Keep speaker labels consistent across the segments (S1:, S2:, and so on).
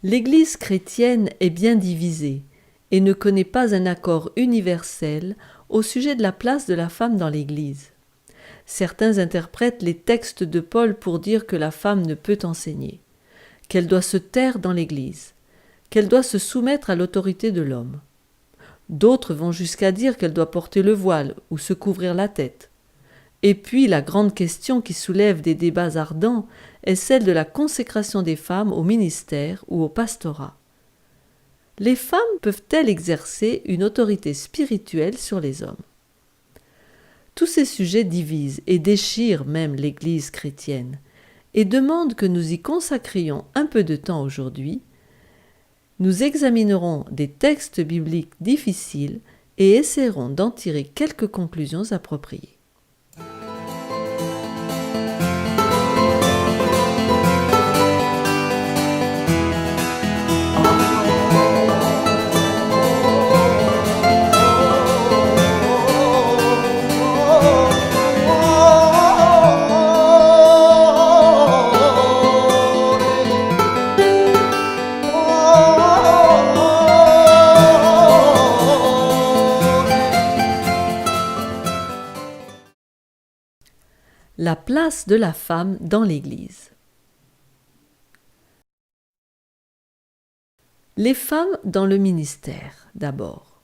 S1: L'Église chrétienne est bien divisée et ne connaît pas un accord universel au sujet de la place de la femme dans l'Église. Certains interprètent les textes de Paul pour dire que la femme ne peut enseigner, qu'elle doit se taire dans l'Église, qu'elle doit se soumettre à l'autorité de l'homme. D'autres vont jusqu'à dire qu'elle doit porter le voile ou se couvrir la tête. Et puis la grande question qui soulève des débats ardents est celle de la consécration des femmes au ministère ou au pastorat. Les femmes peuvent-elles exercer une autorité spirituelle sur les hommes ? Tous ces sujets divisent et déchirent même l'Église chrétienne et demandent que nous y consacrions un peu de temps aujourd'hui. Nous examinerons des textes bibliques difficiles et essaierons d'en tirer quelques conclusions appropriées. La place de la femme dans l'Église. Les femmes dans le ministère, d'abord.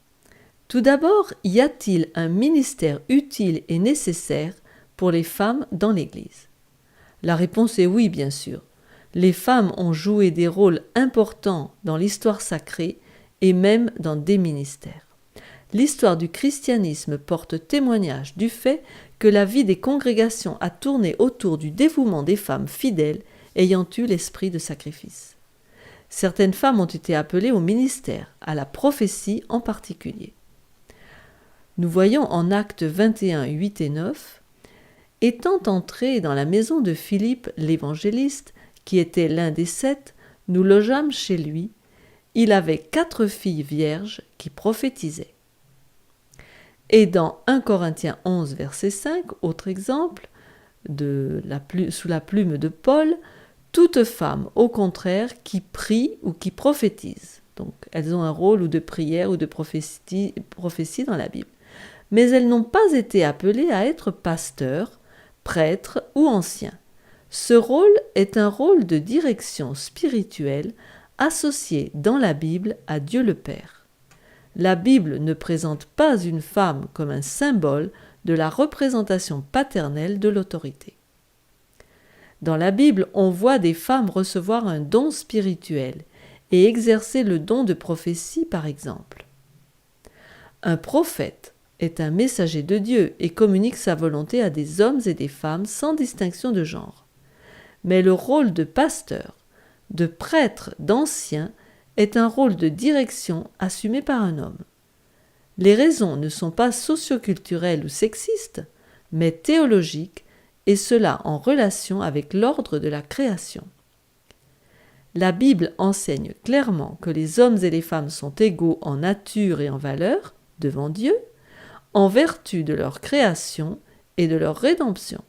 S1: Tout d'abord, y a-t-il un ministère utile et nécessaire pour les femmes dans l'Église ? La réponse est oui, bien sûr. Les femmes ont joué des rôles importants dans l'histoire sacrée et même dans des ministères. L'histoire du christianisme porte témoignage du fait que la vie des congrégations a tourné autour du dévouement des femmes fidèles ayant eu l'esprit de sacrifice. Certaines femmes ont été appelées au ministère, à la prophétie en particulier. Nous voyons en Actes 21, 8 et 9, « Étant entrés dans la maison de Philippe l'évangéliste, qui était l'un des 7, nous logeâmes chez lui. Il avait 4 filles vierges qui prophétisaient. » Et dans 1 Corinthiens 11, verset 5, autre exemple, sous la plume de Paul, « Toute femme, au contraire, qui prie ou qui prophétise. » Donc, elles ont un rôle ou de prière ou de prophétie dans la Bible. Mais elles n'ont pas été appelées à être pasteurs, prêtres ou anciens. Ce rôle est un rôle de direction spirituelle associé dans la Bible à Dieu le Père. La Bible ne présente pas une femme comme un symbole de la représentation paternelle de l'autorité. Dans la Bible, on voit des femmes recevoir un don spirituel et exercer le don de prophétie, par exemple. Un prophète est un messager de Dieu et communique sa volonté à des hommes et des femmes sans distinction de genre. Mais le rôle de pasteur, de prêtre, d'ancien est un rôle de direction assumé par un homme. Les raisons ne sont pas socioculturelles ou sexistes, mais théologiques, et cela en relation avec l'ordre de la création. La Bible enseigne clairement que les hommes et les femmes sont égaux en nature et en valeur devant Dieu, en vertu de leur création et de leur rédemption.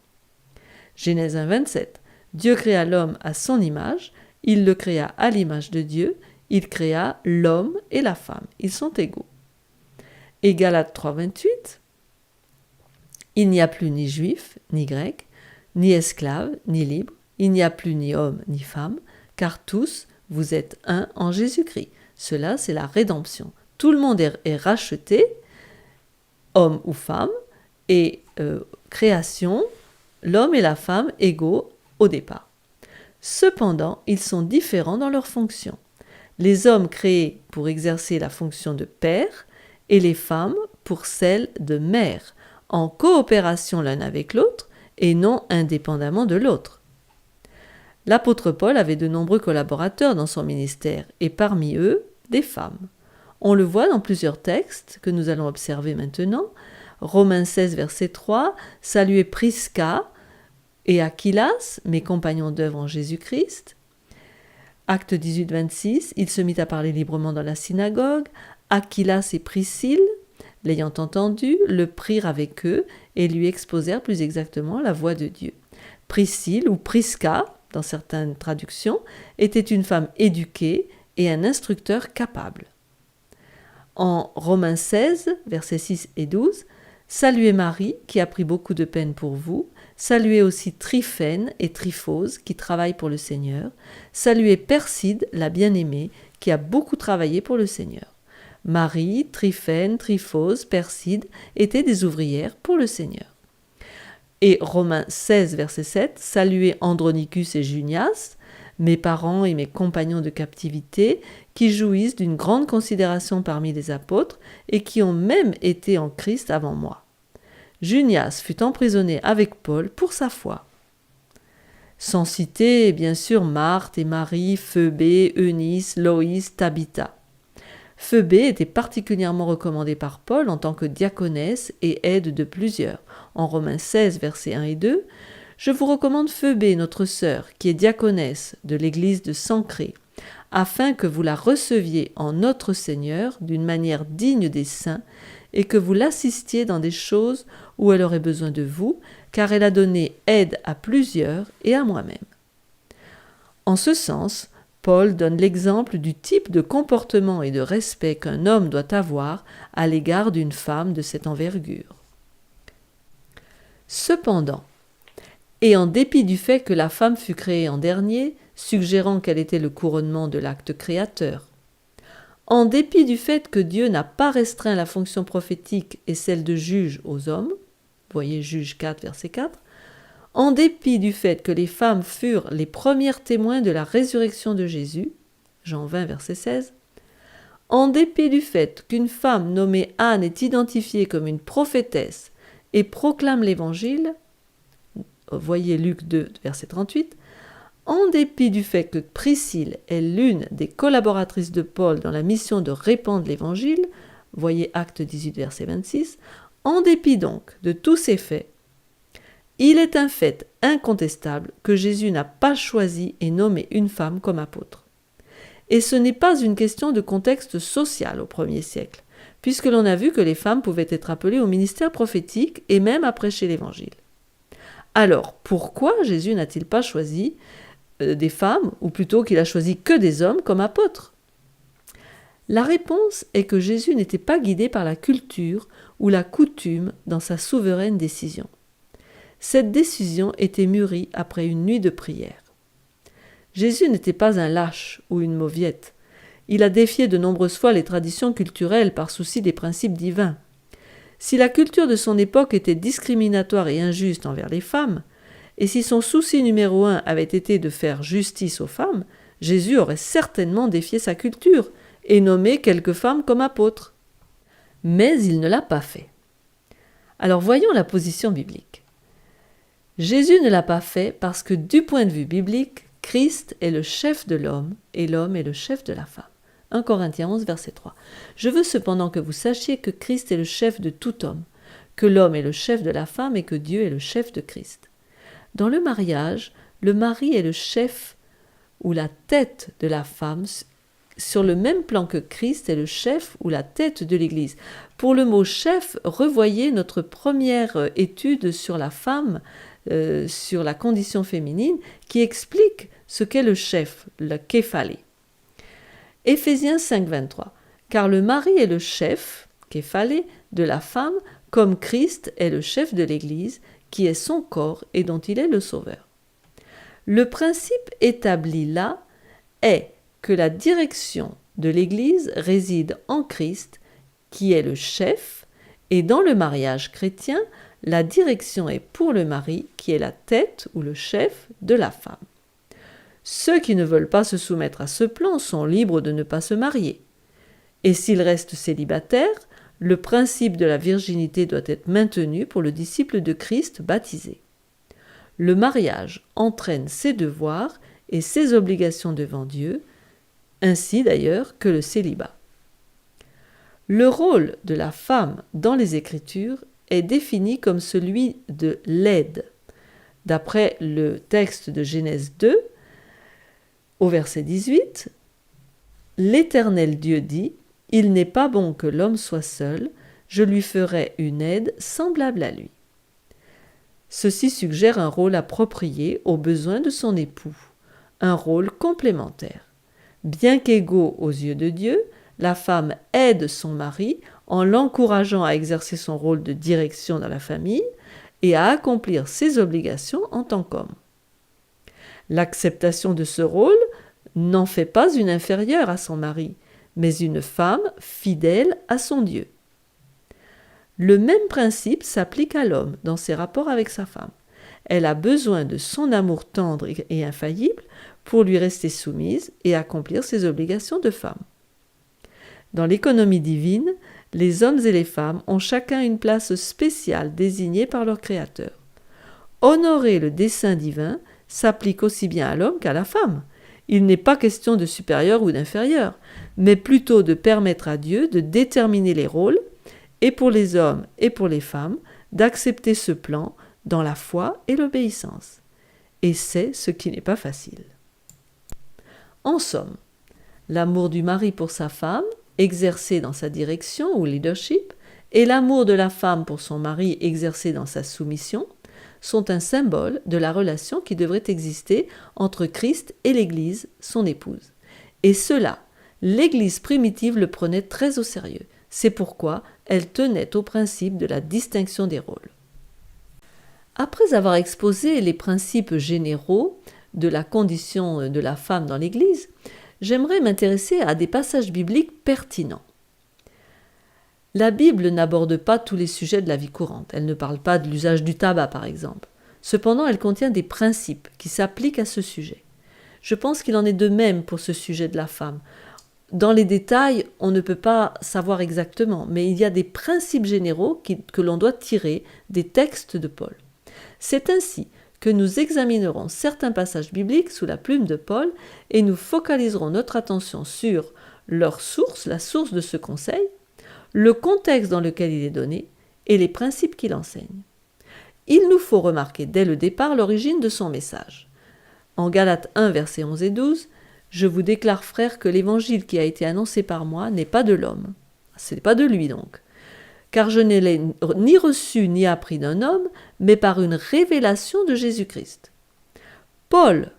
S1: Genèse 1, 27. Dieu créa l'homme à son image, il le créa à l'image de Dieu, il créa l'homme et la femme, ils sont égaux. Et Galates 3, 28. Il n'y a plus ni juif, ni grec, ni esclave, ni libre, il n'y a plus ni homme, ni femme, car tous, vous êtes un en Jésus-Christ. Cela, c'est la rédemption. Tout le monde est racheté, homme ou femme, et création, l'homme et la femme égaux au départ. Cependant, ils sont différents dans leurs fonctions. Les hommes créés pour exercer la fonction de père et les femmes pour celle de mère, en coopération l'un avec l'autre et non indépendamment de l'autre. L'apôtre Paul avait de nombreux collaborateurs dans son ministère et parmi eux, des femmes. On le voit dans plusieurs textes que nous allons observer maintenant. Romains 16, verset 3, « Saluez Prisca et Aquilas, mes compagnons d'œuvre en Jésus-Christ. » Acte 18, 26, il se mit à parler librement dans la synagogue. Aquilas et Priscille, l'ayant entendu, le prirent avec eux et lui exposèrent plus exactement la voix de Dieu. Priscille, ou Prisca, dans certaines traductions, était une femme éduquée et un instructeur capable. En Romains 16, versets 6 et 12, saluez Marie qui a pris beaucoup de peine pour vous, saluez aussi Tryphène et Tryphose qui travaillent pour le Seigneur, saluez Perside, la bien-aimée, qui a beaucoup travaillé pour le Seigneur. Marie, Tryphène, Tryphose, Perside étaient des ouvrières pour le Seigneur. Et Romains 16, verset 7, saluez Andronicus et Junias, mes parents et mes compagnons de captivité, qui jouissent d'une grande considération parmi les apôtres et qui ont même été en Christ avant moi. Junias fut emprisonné avec Paul pour sa foi. Sans citer, bien sûr, Marthe et Marie, Phoebé, Eunice, Loïs, Tabitha. Phoebé était particulièrement recommandée par Paul en tant que diaconesse et aide de plusieurs. En Romains 16, versets 1 et 2, « Je vous recommande Phoebé, notre sœur, qui est diaconesse de l'église de Sancrée, afin que vous la receviez en notre Seigneur d'une manière digne des saints et que vous l'assistiez dans des choses où elle aurait besoin de vous, car elle a donné aide à plusieurs et à moi-même. » En ce sens, Paul donne l'exemple du type de comportement et de respect qu'un homme doit avoir à l'égard d'une femme de cette envergure. Cependant, et en dépit du fait que la femme fut créée en dernier, suggérant qu'elle était le couronnement de l'acte créateur, en dépit du fait que Dieu n'a pas restreint la fonction prophétique et celle de juge aux hommes, voyez Juge 4, verset 4, en dépit du fait que les femmes furent les premières témoins de la résurrection de Jésus, Jean 20, verset 16, en dépit du fait qu'une femme nommée Anne est identifiée comme une prophétesse et proclame l'Évangile, voyez Luc 2, verset 38, en dépit du fait que Priscille est l'une des collaboratrices de Paul dans la mission de répandre l'Évangile, voyez Actes 18, verset 26, en dépit donc de tous ces faits, il est un fait incontestable que Jésus n'a pas choisi et nommé une femme comme apôtre. Et ce n'est pas une question de contexte social au 1er siècle, puisque l'on a vu que les femmes pouvaient être appelées au ministère prophétique et même à prêcher l'Évangile. Alors, pourquoi Jésus n'a-t-il pas choisi des femmes, ou plutôt qu'il a choisi que des hommes comme apôtres ? La réponse est que Jésus n'était pas guidé par la culture ou la coutume dans sa souveraine décision. Cette décision était mûrie après une nuit de prière. Jésus n'était pas un lâche ou une mauviette. Il a défié de nombreuses fois les traditions culturelles par souci des principes divins. Si la culture de son époque était discriminatoire et injuste envers les femmes, et si son souci numéro 1 avait été de faire justice aux femmes, Jésus aurait certainement défié sa culture et nommé quelques femmes comme apôtres. Mais il ne l'a pas fait. Alors voyons la position biblique. Jésus ne l'a pas fait parce que du point de vue biblique, Christ est le chef de l'homme et l'homme est le chef de la femme. 1 Corinthiens 11, verset 3. Je veux cependant que vous sachiez que Christ est le chef de tout homme, que l'homme est le chef de la femme et que Dieu est le chef de Christ. Dans le mariage, le mari est le chef ou la tête de la femme sur le même plan que Christ est le chef ou la tête de l'Église. Pour le mot chef, revoyez notre première étude sur la femme, sur la condition féminine, qui explique ce qu'est le chef, le képhalé. Éphésiens 5, 23. Car le mari est le chef, képhalé, de la femme, comme Christ est le chef de l'Église, qui est son corps et dont il est le sauveur. Le principe établi là est que la direction de l'Église réside en Christ, qui est le chef, et dans le mariage chrétien, la direction est pour le mari, qui est la tête ou le chef de la femme. Ceux qui ne veulent pas se soumettre à ce plan sont libres de ne pas se marier. Et s'ils restent célibataires, le principe de la virginité doit être maintenu pour le disciple de Christ baptisé. Le mariage entraîne ses devoirs et ses obligations devant Dieu, ainsi d'ailleurs que le célibat. Le rôle de la femme dans les Écritures est défini comme celui de l'aide. D'après le texte de Genèse 2, au verset 18, « L'Éternel Dieu dit, « Il n'est pas bon que l'homme soit seul, je lui ferai une aide semblable à lui. » Ceci suggère un rôle approprié aux besoins de son époux, un rôle complémentaire. Bien qu'égaux aux yeux de Dieu, la femme aide son mari en l'encourageant à exercer son rôle de direction dans la famille et à accomplir ses obligations en tant qu'homme. L'acceptation de ce rôle n'en fait pas une inférieure à son mari, mais une femme fidèle à son Dieu. Le même principe s'applique à l'homme dans ses rapports avec sa femme. Elle a besoin de son amour tendre et infaillible pour lui rester soumise et accomplir ses obligations de femme. Dans l'économie divine, les hommes et les femmes ont chacun une place spéciale désignée par leur Créateur. Honorer le dessein divin s'applique aussi bien à l'homme qu'à la femme. Il n'est pas question de supérieur ou d'inférieur, mais plutôt de permettre à Dieu de déterminer les rôles, et pour les hommes et pour les femmes, d'accepter ce plan dans la foi et l'obéissance. Et c'est ce qui n'est pas facile. En somme, l'amour du mari pour sa femme, exercé dans sa direction ou leadership, et l'amour de la femme pour son mari, exercé dans sa soumission, sont un symbole de la relation qui devrait exister entre Christ et l'Église, son épouse. Et cela, l'Église primitive le prenait très au sérieux. C'est pourquoi elle tenait au principe de la distinction des rôles. Après avoir exposé les principes généraux de la condition de la femme dans l'Église, j'aimerais m'intéresser à des passages bibliques pertinents. La Bible n'aborde pas tous les sujets de la vie courante. Elle ne parle pas de l'usage du tabac, par exemple. Cependant, elle contient des principes qui s'appliquent à ce sujet. Je pense qu'il en est de même pour ce sujet de la femme. Dans les détails, on ne peut pas savoir exactement, mais il y a des principes généraux que l'on doit tirer des textes de Paul. C'est ainsi que nous examinerons certains passages bibliques sous la plume de Paul et nous focaliserons notre attention sur leur source, la source de ce conseil, le contexte dans lequel il est donné et les principes qu'il enseigne. Il nous faut remarquer dès le départ l'origine de son message. En Galates 1, versets 11 et 12, « Je vous déclare, frères, que l'évangile qui a été annoncé par moi n'est pas de l'homme. » Ce n'est pas de lui donc. « Car je ne l'ai ni reçu ni appris d'un homme, mais par une révélation de Jésus-Christ. » Paul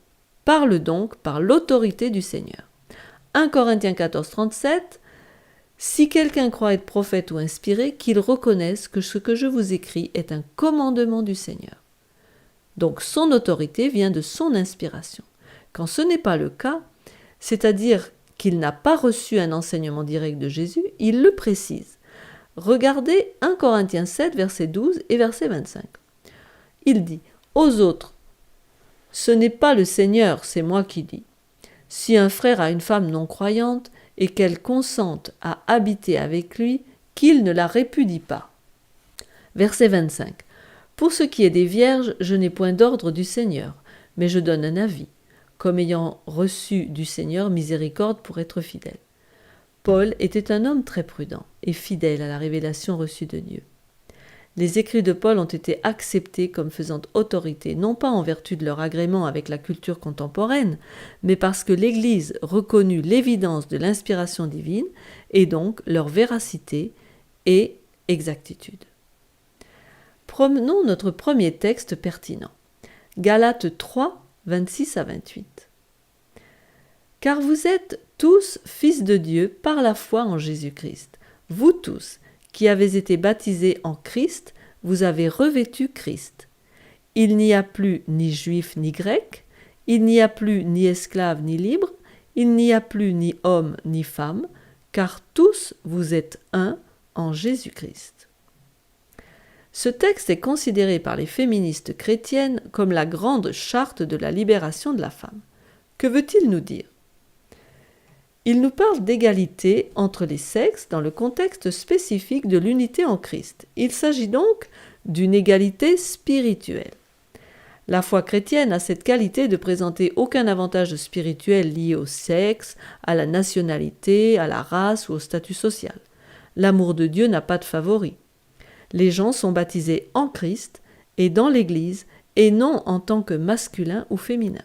S1: parle donc par l'autorité du Seigneur. 1 Corinthiens 14, 37, « Si quelqu'un croit être prophète ou inspiré, qu'il reconnaisse que ce que je vous écris est un commandement du Seigneur. » Donc son autorité vient de son inspiration. Quand ce n'est pas le cas, c'est-à-dire qu'il n'a pas reçu un enseignement direct de Jésus, il le précise. Regardez 1 Corinthiens 7, verset 12 et verset 25. Il dit « Aux autres, ce n'est pas le Seigneur, c'est moi qui dis. Si un frère a une femme non croyante et qu'elle consente à habiter avec lui, qu'il ne la répudie pas. » Verset 25. « Pour ce qui est des vierges, je n'ai point d'ordre du Seigneur, mais je donne un avis, comme ayant reçu du Seigneur miséricorde pour être fidèle. » Paul était un homme très prudent et fidèle à la révélation reçue de Dieu. Les écrits de Paul ont été acceptés comme faisant autorité, non pas en vertu de leur agrément avec la culture contemporaine, mais parce que l'Église reconnut l'évidence de l'inspiration divine et donc leur véracité et exactitude. Prenons notre premier texte pertinent. Galates 3, 26 à 28. « Car vous êtes tous fils de Dieu par la foi en Jésus-Christ. Vous tous, qui avez été baptisés en Christ, vous avez revêtu Christ. Il n'y a plus ni juif ni grec, il n'y a plus ni esclave ni libre, il n'y a plus ni homme ni femme, car tous vous êtes un en Jésus-Christ. » Ce texte est considéré par les féministes chrétiennes comme la grande charte de la libération de la femme. Que veut-il nous dire ? Il nous parle d'égalité entre les sexes dans le contexte spécifique de l'unité en Christ. Il s'agit donc d'une égalité spirituelle. La foi chrétienne a cette qualité de présenter aucun avantage spirituel lié au sexe, à la nationalité, à la race ou au statut social. L'amour de Dieu n'a pas de favori. Les gens sont baptisés en Christ et dans l'Église et non en tant que masculin ou féminin.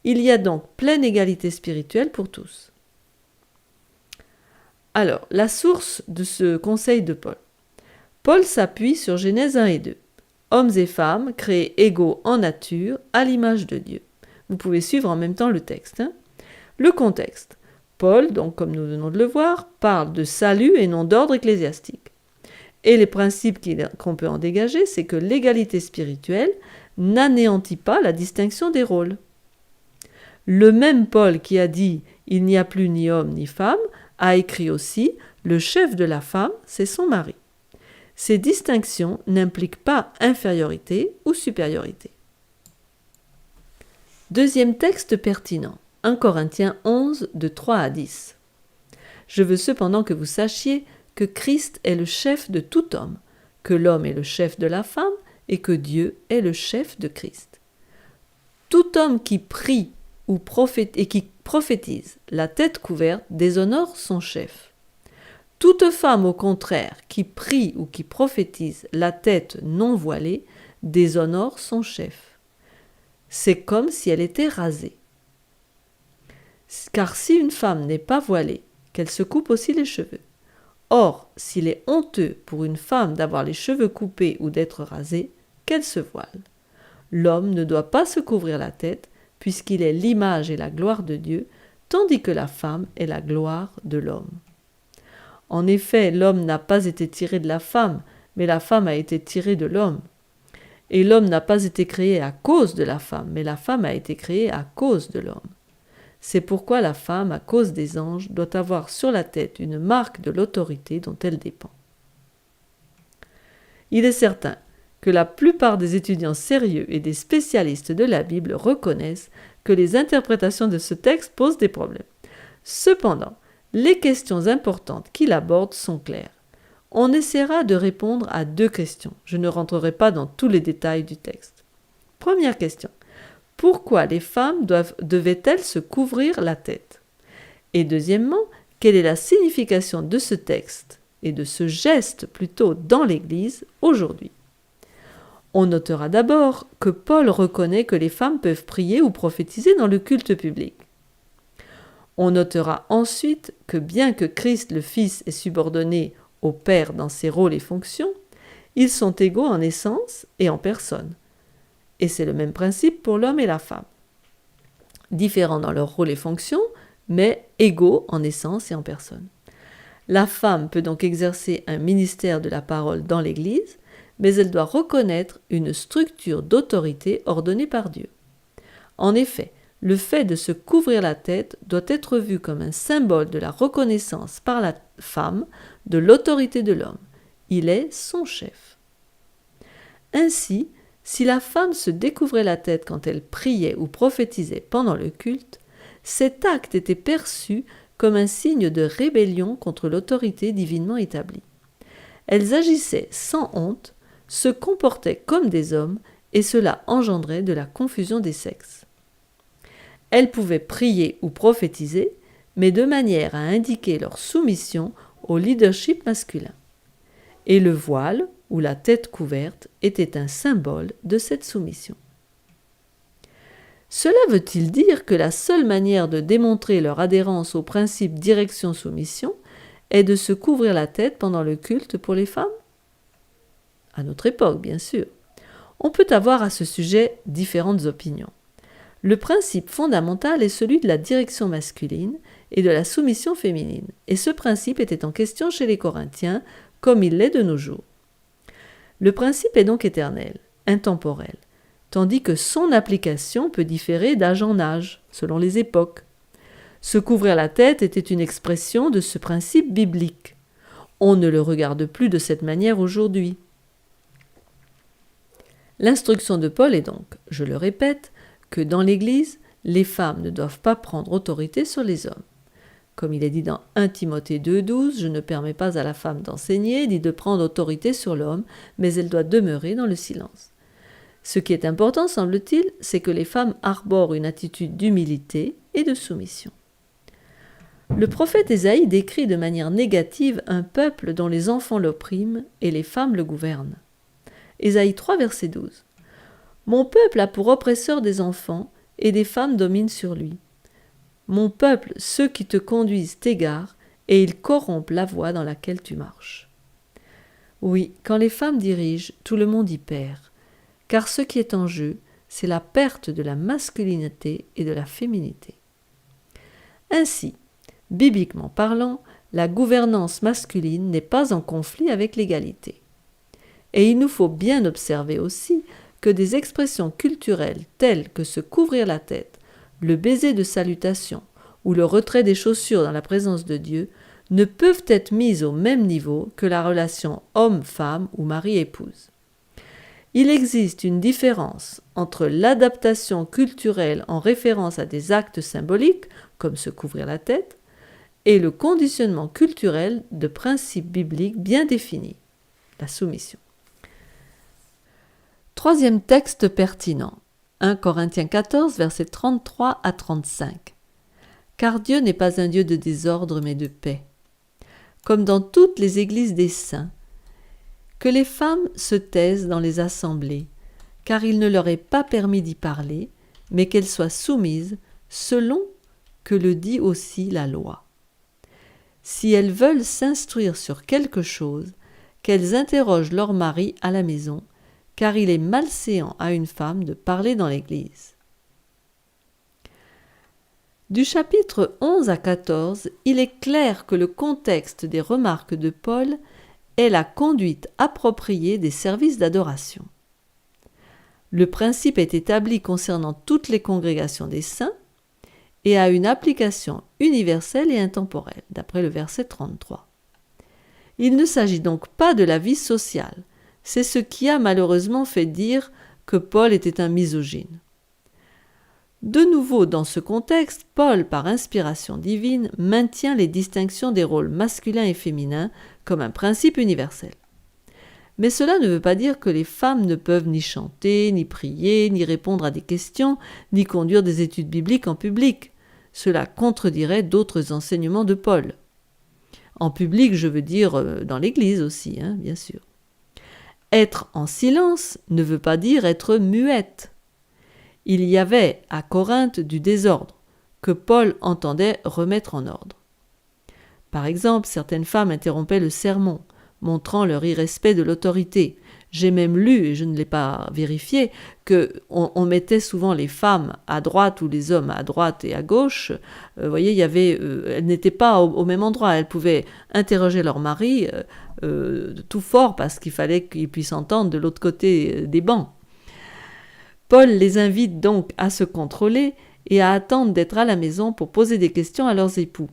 S1: Il y a donc pleine égalité spirituelle pour tous. Alors, la source de ce conseil de Paul. Paul s'appuie sur Genèse 1 et 2. Hommes et femmes créés égaux en nature, à l'image de Dieu. Vous pouvez suivre en même temps le texte. Le contexte. Paul, donc comme nous venons de le voir, parle de salut et non d'ordre ecclésiastique. Et les principes qu'on peut en dégager, c'est que l'égalité spirituelle n'anéantit pas la distinction des rôles. Le même Paul qui a dit « il n'y a plus ni homme ni femme » a écrit aussi « le chef de la femme, c'est son mari ». Ces distinctions n'impliquent pas infériorité ou supériorité. Deuxième texte pertinent, 1 Corinthiens 11, de 3 à 10. Je veux cependant que vous sachiez que Christ est le chef de tout homme, que l'homme est le chef de la femme et que Dieu est le chef de Christ. Tout homme qui prie et qui prophétise la tête couverte déshonore son chef. Toute femme, au contraire, qui prie ou qui prophétise la tête non voilée déshonore son chef. C'est comme si elle était rasée. Car si une femme n'est pas voilée, qu'elle se coupe aussi les cheveux. Or, s'il est honteux pour une femme d'avoir les cheveux coupés ou d'être rasée, qu'elle se voile. L'homme ne doit pas se couvrir la tête, puisqu'il est l'image et la gloire de Dieu, tandis que la femme est la gloire de l'homme. En effet, l'homme n'a pas été tiré de la femme, mais la femme a été tirée de l'homme. Et l'homme n'a pas été créé à cause de la femme, mais la femme a été créée à cause de l'homme. C'est pourquoi la femme, à cause des anges, doit avoir sur la tête une marque de l'autorité dont elle dépend. Il est certain que la plupart des étudiants sérieux et des spécialistes de la Bible reconnaissent que les interprétations de ce texte posent des problèmes. Cependant, les questions importantes qu'il aborde sont claires. On essaiera de répondre à 2 questions. Je ne rentrerai pas dans tous les détails du texte. Première question. Pourquoi les femmes devaient-elles se couvrir la tête? Et deuxièmement, quelle est la signification de ce texte et de ce geste plutôt dans l'Église aujourd'hui? On notera d'abord que Paul reconnaît que les femmes peuvent prier ou prophétiser dans le culte public. On notera ensuite que bien que Christ le Fils est subordonné au Père dans ses rôles et fonctions, ils sont égaux en essence et en personne. Et c'est le même principe pour l'homme et la femme. Différents dans leurs rôles et fonctions, mais égaux en essence et en personne. La femme peut donc exercer un ministère de la parole dans l'Église, mais elle doit reconnaître une structure d'autorité ordonnée par Dieu. En effet, le fait de se couvrir la tête doit être vu comme un symbole de la reconnaissance par la femme de l'autorité de l'homme. Il est son chef. Ainsi, si la femme se découvrait la tête quand elle priait ou prophétisait pendant le culte, cet acte était perçu comme un signe de rébellion contre l'autorité divinement établie. Elles agissaient sans honte, se comportaient comme des hommes, et cela engendrait de la confusion des sexes. Elles pouvaient prier ou prophétiser, mais de manière à indiquer leur soumission au leadership masculin. Et le voile, ou la tête couverte, était un symbole de cette soumission. Cela veut-il dire que la seule manière de démontrer leur adhérence au principe direction-soumission est de se couvrir la tête pendant le culte pour les femmes? À notre époque, bien sûr. On peut avoir à ce sujet différentes opinions. Le principe fondamental est celui de la direction masculine et de la soumission féminine, et ce principe était en question chez les Corinthiens, comme il l'est de nos jours. Le principe est donc éternel, intemporel, tandis que son application peut différer d'âge en âge, selon les époques. Se couvrir la tête était une expression de ce principe biblique. On ne le regarde plus de cette manière aujourd'hui. L'instruction de Paul est donc, je le répète, que dans l'Église, les femmes ne doivent pas prendre autorité sur les hommes. Comme il est dit dans 1 Timothée 2,12, je ne permets pas à la femme d'enseigner ni de prendre autorité sur l'homme, mais elle doit demeurer dans le silence. Ce qui est important, semble-t-il, c'est que les femmes arborent une attitude d'humilité et de soumission. Le prophète Ésaïe décrit de manière négative un peuple dont les enfants l'oppriment et les femmes le gouvernent. Ésaïe 3, verset 12. « Mon peuple a pour oppresseur des enfants, et des femmes dominent sur lui. Mon peuple, ceux qui te conduisent t'égarent, et ils corrompent la voie dans laquelle tu marches. » Oui, quand les femmes dirigent, tout le monde y perd, car ce qui est en jeu, c'est la perte de la masculinité et de la féminité. Ainsi, bibliquement parlant, la gouvernance masculine n'est pas en conflit avec l'égalité. Et il nous faut bien observer aussi que des expressions culturelles telles que se couvrir la tête, le baiser de salutation ou le retrait des chaussures dans la présence de Dieu ne peuvent être mises au même niveau que la relation homme-femme ou mari-épouse. Il existe une différence entre l'adaptation culturelle en référence à des actes symboliques, comme se couvrir la tête, et le conditionnement culturel de principes bibliques bien définis, la soumission. Troisième texte pertinent, 1 Corinthiens 14, versets 33 à 35. Car Dieu n'est pas un Dieu de désordre, mais de paix. Comme dans toutes les églises des saints, que les femmes se taisent dans les assemblées, car il ne leur est pas permis d'y parler, mais qu'elles soient soumises selon que le dit aussi la loi. Si elles veulent s'instruire sur quelque chose, qu'elles interrogent leur mari à la maison, car il est malséant à une femme de parler dans l'Église. Du chapitre 11 à 14, il est clair que le contexte des remarques de Paul est la conduite appropriée des services d'adoration. Le principe est établi concernant toutes les congrégations des saints et a une application universelle et intemporelle, d'après le verset 33. Il ne s'agit donc pas de la vie sociale. C'est ce qui a malheureusement fait dire que Paul était un misogyne. De nouveau, dans ce contexte, Paul, par inspiration divine, maintient les distinctions des rôles masculins et féminins comme un principe universel. Mais cela ne veut pas dire que les femmes ne peuvent ni chanter, ni prier, ni répondre à des questions, ni conduire des études bibliques en public. Cela contredirait d'autres enseignements de Paul. En public, je veux dire dans l'Église aussi, bien sûr. Être en silence ne veut pas dire être muette. Il y avait à Corinthe du désordre que Paul entendait remettre en ordre. Par exemple, certaines femmes interrompaient le sermon, montrant leur irrespect de l'autorité. J'ai même lu, et je ne l'ai pas vérifié, qu'on mettait souvent les femmes à droite ou les hommes à droite et à gauche. Vous voyez, elles n'étaient pas au même endroit. Elles pouvaient interroger leur mari tout fort parce qu'il fallait qu'ils puissent entendre de l'autre côté des bancs. Paul les invite donc à se contrôler et à attendre d'être à la maison pour poser des questions à leurs époux.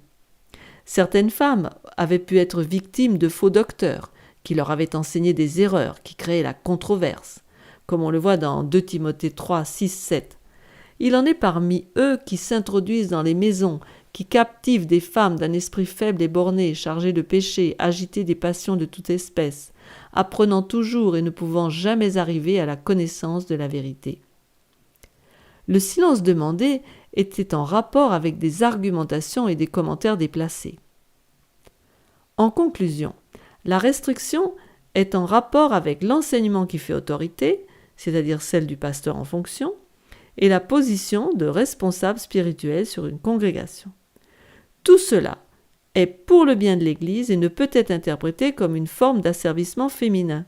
S1: Certaines femmes avaient pu être victimes de faux docteurs qui leur avaient enseigné des erreurs qui créaient la controverse, comme on le voit dans 2 Timothée 3, 6, 7. Il en est parmi eux qui s'introduisent dans les maisons, qui captivent des femmes d'un esprit faible et borné, chargées de péchés, agitées des passions de toute espèce, apprenant toujours et ne pouvant jamais arriver à la connaissance de la vérité. Le silence demandé était en rapport avec des argumentations et des commentaires déplacés. En conclusion, la restriction est en rapport avec l'enseignement qui fait autorité, c'est-à-dire celle du pasteur en fonction, et la position de responsable spirituel sur une congrégation. Tout cela est pour le bien de l'Église et ne peut être interprété comme une forme d'asservissement féminin.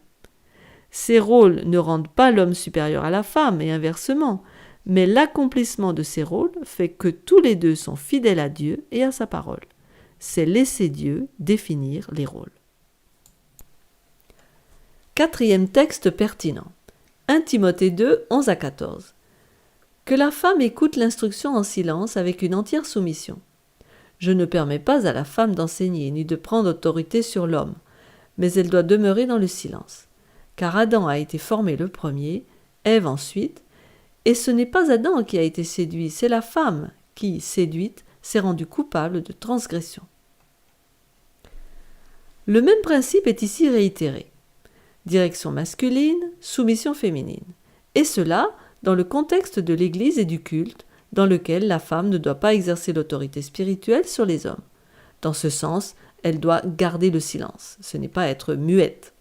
S1: Ces rôles ne rendent pas l'homme supérieur à la femme et inversement, mais l'accomplissement de ces rôles fait que tous les deux sont fidèles à Dieu et à sa parole. C'est laisser Dieu définir les rôles. 4e texte pertinent. 1 Timothée 2, 11 à 14. Que la femme écoute l'instruction en silence avec une entière soumission. Je ne permets pas à la femme d'enseigner ni de prendre autorité sur l'homme, mais elle doit demeurer dans le silence. Car Adam a été formé le premier, Ève ensuite, et ce n'est pas Adam qui a été séduit, c'est la femme qui, séduite, s'est rendue coupable de transgression. Le même principe est ici réitéré. Direction masculine, soumission féminine. Et cela dans le contexte de l'Église et du culte, dans lequel la femme ne doit pas exercer l'autorité spirituelle sur les hommes. Dans ce sens, elle doit garder le silence. Ce n'est pas être muette.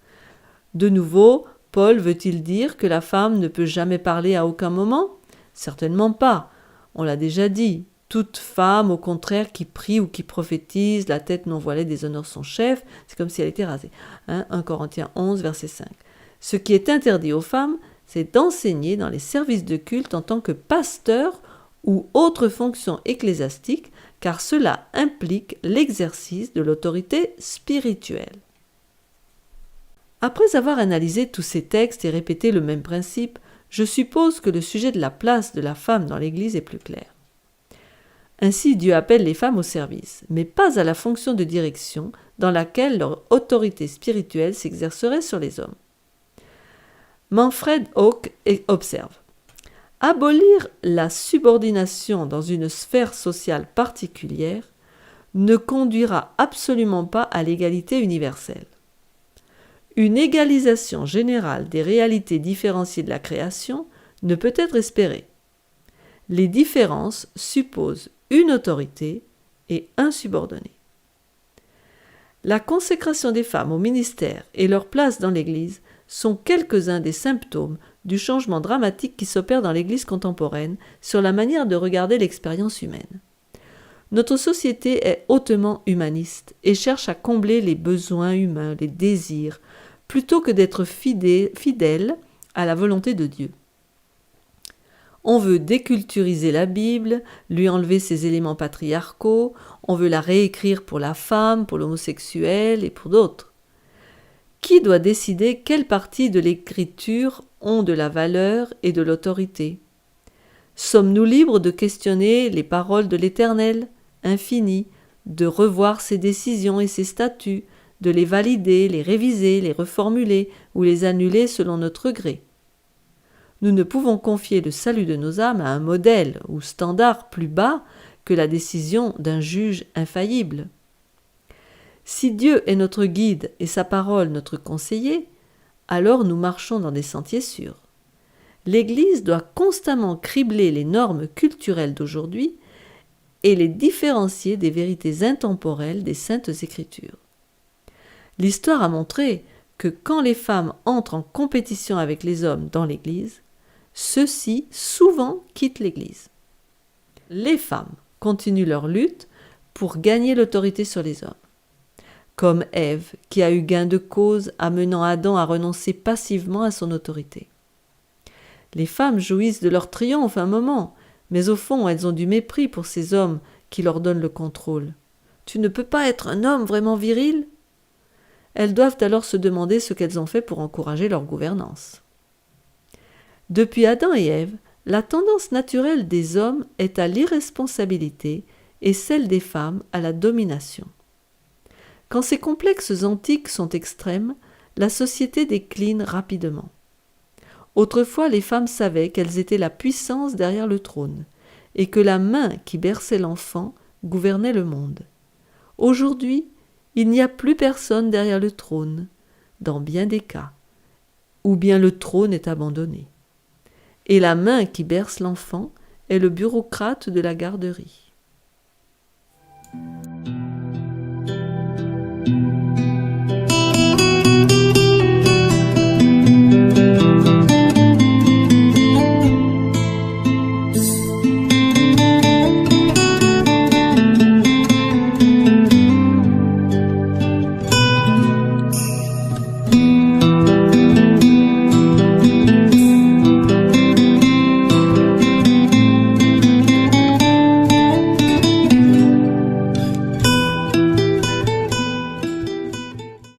S1: De nouveau, Paul veut-il dire que la femme ne peut jamais parler à aucun moment ? Certainement pas. On l'a déjà dit. Toute femme, au contraire, qui prie ou qui prophétise, la tête non voilée déshonore son chef, c'est comme si elle était rasée. 1 Corinthiens 11, verset 5. Ce qui est interdit aux femmes, c'est d'enseigner dans les services de culte en tant que pasteur ou autres fonctions ecclésiastiques, car cela implique l'exercice de l'autorité spirituelle. Après avoir analysé tous ces textes et répété le même principe, je suppose que le sujet de la place de la femme dans l'Église est plus clair. Ainsi, Dieu appelle les femmes au service, mais pas à la fonction de direction dans laquelle leur autorité spirituelle s'exercerait sur les hommes. Manfred Hauck observe: abolir la subordination dans une sphère sociale particulière ne conduira absolument pas à l'égalité universelle. Une égalisation générale des réalités différenciées de la création ne peut être espérée. Les différences supposent une autorité et un subordonné. La consécration des femmes au ministère et leur place dans l'Église sont quelques-uns des symptômes du changement dramatique qui s'opère dans l'Église contemporaine sur la manière de regarder l'expérience humaine. Notre société est hautement humaniste et cherche à combler les besoins humains, les désirs, plutôt que d'être fidèle à la volonté de Dieu. On veut déculturiser la Bible, lui enlever ses éléments patriarcaux, on veut la réécrire pour la femme, pour l'homosexuel et pour d'autres. Qui doit décider quelles parties de l'écriture ont de la valeur et de l'autorité? Sommes-nous libres de questionner les paroles de l'Éternel, infini, de revoir ses décisions et ses statuts, de les valider, les réviser, les reformuler ou les annuler selon notre gré? Nous ne pouvons confier le salut de nos âmes à un modèle ou standard plus bas que la décision d'un juge infaillible. Si Dieu est notre guide et sa parole notre conseiller, alors nous marchons dans des sentiers sûrs. L'Église doit constamment cribler les normes culturelles d'aujourd'hui et les différencier des vérités intemporelles des Saintes Écritures. L'histoire a montré que quand les femmes entrent en compétition avec les hommes dans l'Église, ceux-ci souvent quittent l'Église. Les femmes continuent leur lutte pour gagner l'autorité sur les hommes. Comme Ève, qui a eu gain de cause amenant Adam à renoncer passivement à son autorité. Les femmes jouissent de leur triomphe un moment, mais au fond, elles ont du mépris pour ces hommes qui leur donnent le contrôle. Tu ne peux pas être un homme vraiment viril? Elles doivent alors se demander ce qu'elles ont fait pour encourager leur gouvernance. Depuis Adam et Ève, la tendance naturelle des hommes est à l'irresponsabilité et celle des femmes à la domination. Quand ces complexes antiques sont extrêmes, la société décline rapidement. Autrefois, les femmes savaient qu'elles étaient la puissance derrière le trône et que la main qui berçait l'enfant gouvernait le monde. Aujourd'hui, il n'y a plus personne derrière le trône, dans bien des cas, ou bien le trône est abandonné. Et la main qui berce l'enfant est le bureaucrate de la garderie.